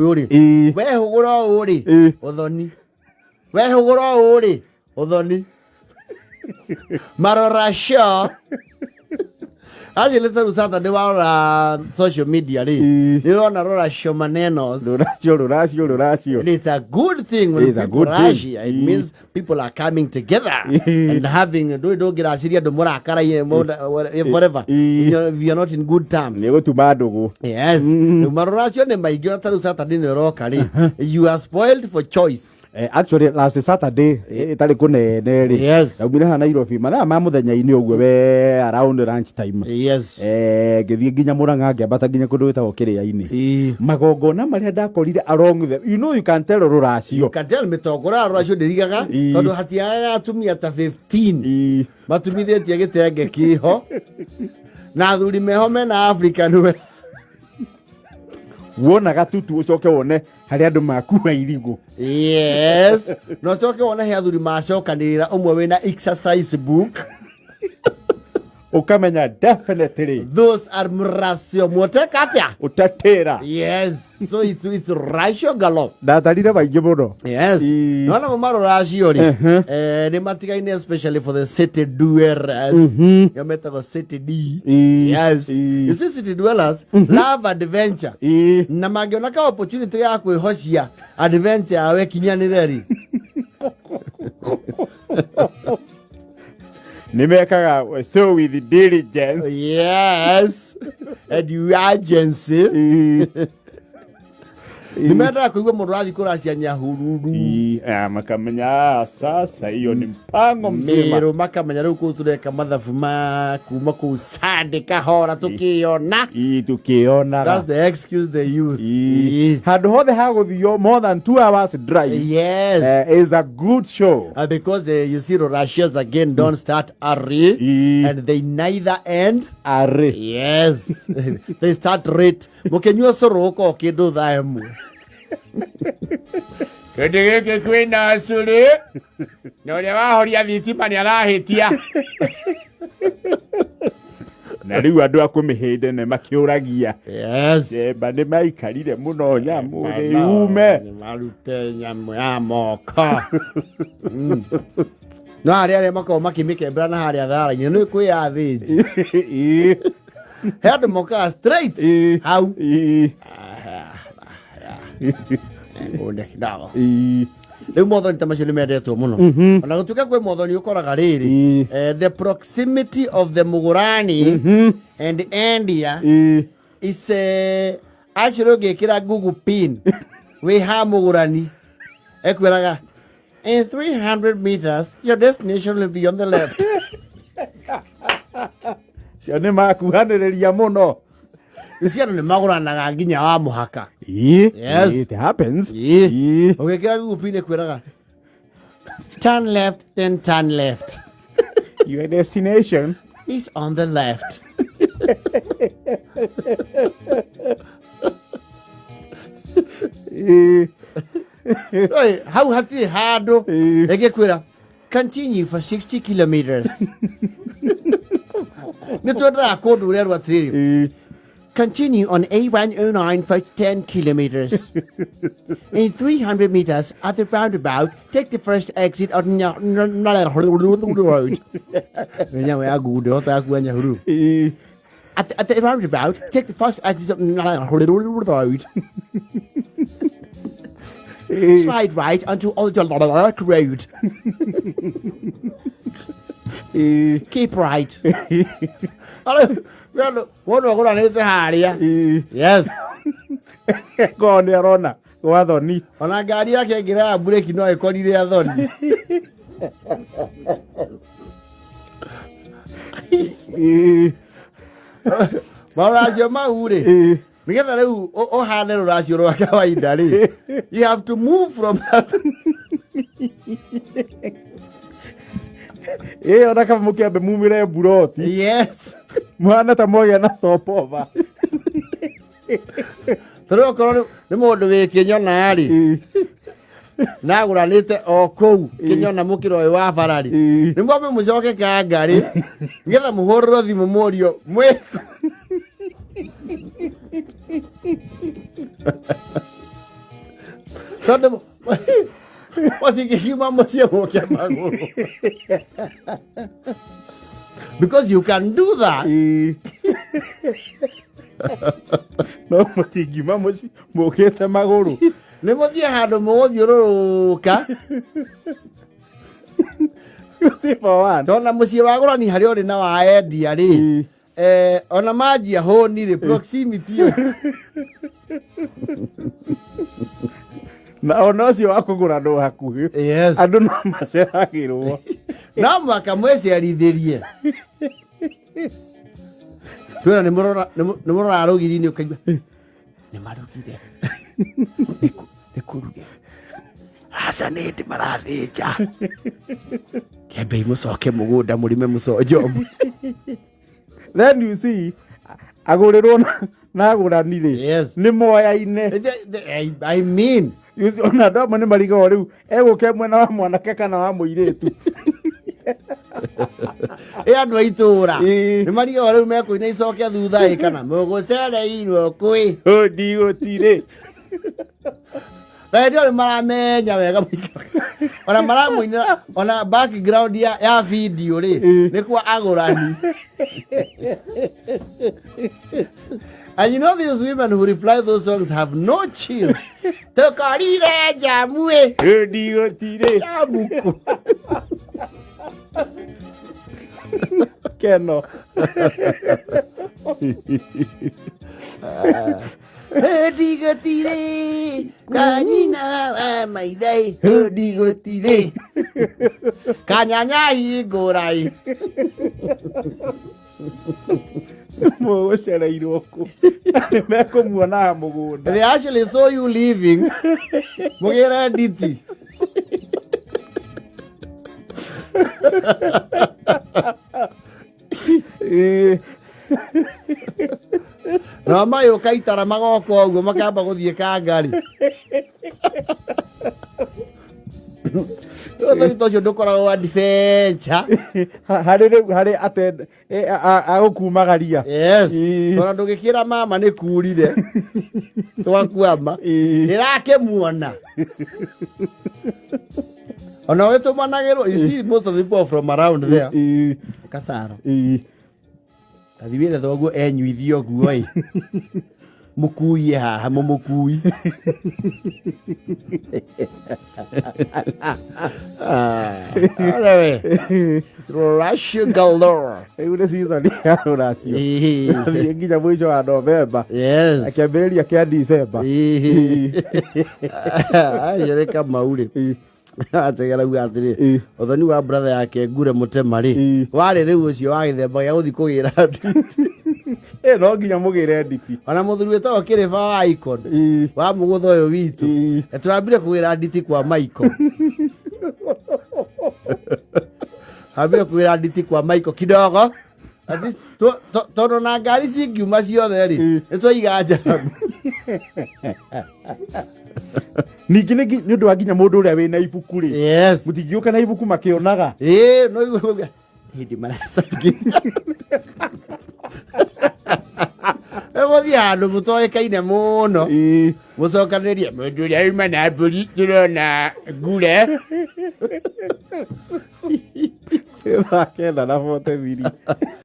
uri we hugura uri uthoni we hugura uri uthoni Ruracio aje leta Saturday wa social media niona Ruracio manenos Ruracio and it's a good thing when people Ruracio it means people are coming together and having do get asiria do murakara whatever you're not in good terms nego tumadogo yes Ruracio ne maigio leta Saturday ne roka you are spoiled for choice. Actually last Saturday itari kunene ri naumire ha Nairobi mathaa ma muthenya-ini uguo we around lunch time ngithie nginya Murang'a ngiambata nginya kundu witagwo Kiria-ini magongona maria ndakorire along the you can tell Ruracio mitongora Ruracio ndirigaga tondu hatiaga atumia ta 15 matumithitie gitenge kiho na athuri meho mena Africa niwe wona gatutu ucoke wone hari andu makuha irigo no coke wona he athuri macokanirira umwe wina exercise book ukamenya definitely those are Ruracio motekatia utatera so it's Ruracio galop ndatarire baingi muno no na Ruracio ri ni matigaine especially for the city dwellers yametaga city D you see city dwellers love adventure na magiona ka opportunity ya kwihocia adventure awe kinyanire ri nimekaga so with diligence and you agency nimenda kuigwa mundu rathi kuracia nyahururu makamenya sasa hiyo ni mpango mzima mero makamenya riu kutureka mathabu ma kuma ku sande kahora tukiona that's the excuse they use handu hothe haguthio more than 2 hours drive is a good show because you see Ruracio's again don't start early and they neither end early they start late mukenyua soroko kindu thaemu Kedege kwina asuri no le wahoria thitima ni arahitia na riu andu akumihinde ne makiuragia bande maikarire muno nyamu ume ni marute nyamu ya moko no aria mako makimikembra na haria thara-ini no kwia thiji head moka straight how ngode kidago leo modoni tamashini medetwo muno ona gutuka kwe modoni ukoraga riri the proximity of the Mugurani and India is actually gekira Google pin we ha Mugurani ekwiraga in 300 meters your destination will be on the left yone makuhaniriria muno isiano ni maguranaga nginya wa muhaka it happens ogekira gupine kwiraga turn left then turn left your destination is on the left how hati hado egekwira continue for 60 kilometers nitwenda kodu ule rwatriri continue on A109 for 10 kilometers. In 300 meters at the roundabout, take the first exit on the road. At the roundabout, take the first exit on the road. Slide right onto the road. Keep right. What are going to haria? Yes. Go on there, Rona. Go on, ni. On a garia can get a break, you know, I call it the other. Ruracio maure. Because oh hane Ruracio ro kawaida ri. You have to move from that. Ona kama mukiambe mumire mburoti. Yes. Mwana ta moya na stopover. Toro koroni ni mundu wi kinyona ri. Na guranite o kou kinyona mukiro wa farari. Ni mwambe mucoke ka ngari. Ngetha muhorro thimu morio mwe. tondu wathingĩkiuma mũciĩ mũke magũrũ because you can do that. No mũtingiuma mũciĩ mũkĩte magũrũ nĩ mũthiĩ handũ mũgũthiũrũrũka tona mũciĩ wa gũrani harĩa ũrĩ na wa endia rĩ ona manjia hũni rĩ proximity na ona ũcio wa kũgũra ndũ hakuhĩ andũ no maceragĩrwo no mũhaka mwĩcerithĩrie twĩna nĩ mũrora rũgiri-inĩ ũkaigua nĩ marugire nĩ kũruge aca nĩ hĩndĩ marathĩnja kĩambei mũcoke mũgũnda mũrĩme mũconjomu. Then you see agũrĩrwo na agũrani rĩ nĩ moyaine. I mean ona andũ amwe nĩ marigagwo rĩu egũke mwena wa mwanake kana wa mũirĩtu andũ a itũũra nĩ marigagwo rĩu mekũina icoke thutha kana mũgũcereirwo kwĩ ndigũtirĩ ndio nĩ maramenya wega ona maramũinĩra ona background ya video rĩ nĩ kwa agũrani. And you know these women who reply those songs have no chill. Tokorire jamwe ndigũtirĩ jamuku keno ndigũtirĩ kanyina wa maithai ndigũtirĩ kanyanya hingũrai mũgũcereirwo kũ nĩ mekũmuonaga mũgũnda. They actually saw you leaving mũgĩre nditi no mayũka itara magoka ũguo makamba gũthiĩ kangari ũthoni tocio ndũkoragwo adventure harĩ agũkumagaria tona ndũgĩkĩra mama nĩ kurire twakuama ĩrakĩmuona ona wĩtũmanagĩrwo. You see most of the people from around there kasaro athiwĩre thoguo enyuithie ũguo ĩ mũkuie haha mũmũkui Ruracio galore rĩu nĩ season ya Ruracio nginya mũico wa Novemba akĩambĩrĩria kĩa December ayereka maurĩ acegera uga atĩrĩ ũthoni wa brother yake ngure mũtema rĩ warĩ rĩu ũcio wa gĩthemba gĩa gũthiĩ kũgĩra nditi no nginya mũgĩre nditi ona mũthuri wĩtagwo kĩrĩba wa icon wa mũgũtha ũyũ witũ tũrambire kũgĩra nditi kwa Michael ambire kũgĩra nditi kwa Michael kidogo tondũ na ngari cingiuma ciothe rĩ nĩtwaiga njamu ningĩ nĩ ũndũ wa nginya mũndũ ũrĩa wĩna ibuku rĩ mũtingĩũka na ibuku makĩonaga no hĩndĩ maracangi egũthiĩ handũ mũtoĩkaine mũno mũcokanĩrie mũndũ ũrĩa uma na mbũri tũrona ngure kenda na 40 miri